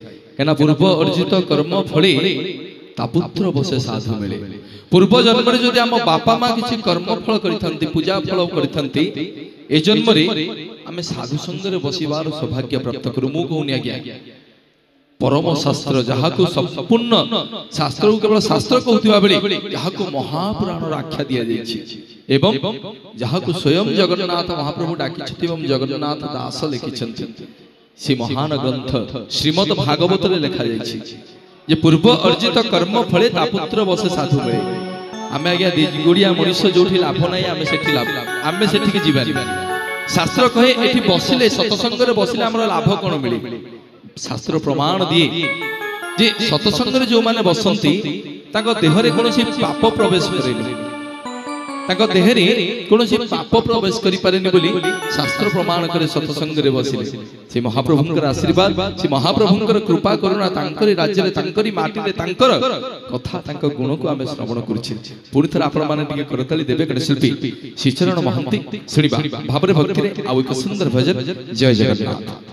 कहना पूर्व अर्जित कर्म फले तापुत्र बसे साधु मिले। पूर्व जन्म रे जदि आम बापा माँ किसी कर्म फल करिथंती पूजा फल करिथंती ए जन्म रे आमे साधु संग रे बसिबार सौभाग्य प्राप्त करू। मु कहूनी आज्ञा परम शास्त्र जहाँ को संपूर्ण शास्त्र को केवल शास्त्र कहूथिबा बेले जहाँ को महापुराण आख्या दिया जायछि एवं जहाँ को स्वयं जगन्नाथ महाप्रभु डाकिछथि एवं जगन्नाथ दास लिखिछथि से महान ग्रंथ श्रीमद् भागवत रे लिखा जायछि जे पूर्व अर्जित कर्म फले तापुत्र बसे साधु मिले। आमे आज्ञा गुड़िया मनुष्य जोठी लाभ नाही आमे सेठी लाभ आमे सेठी जीवानी शास्त्र कहे एठी बसिले सतसंग रे बसिले हमर लाभ कोन मिले। शास्त्र प्रमाण दिए जे सतसंग रे जो माने बसंती ताको देह रे कोनोसी पाप प्रवेश करेनी ताको देह रे कोनोसी पाप प्रवेश करि पारेनी बोली शास्त्र प्रमाण करे सतसंग रे बसिले से महाप्रभुंकर आशीर्वाद से महाप्रभुंकर कृपा करुणा तांकरी राज्य रे तांकरी माटी रे तांकर कथा तांको गुण को आमे श्रवण करछि। पुणी थर आपण माने टिके करताली देबे कने शिल्पी श्रीचरण महंती सुनिबा भाबरे भक्ति रे आ एक सुंदर भजन जय जगन्नाथ।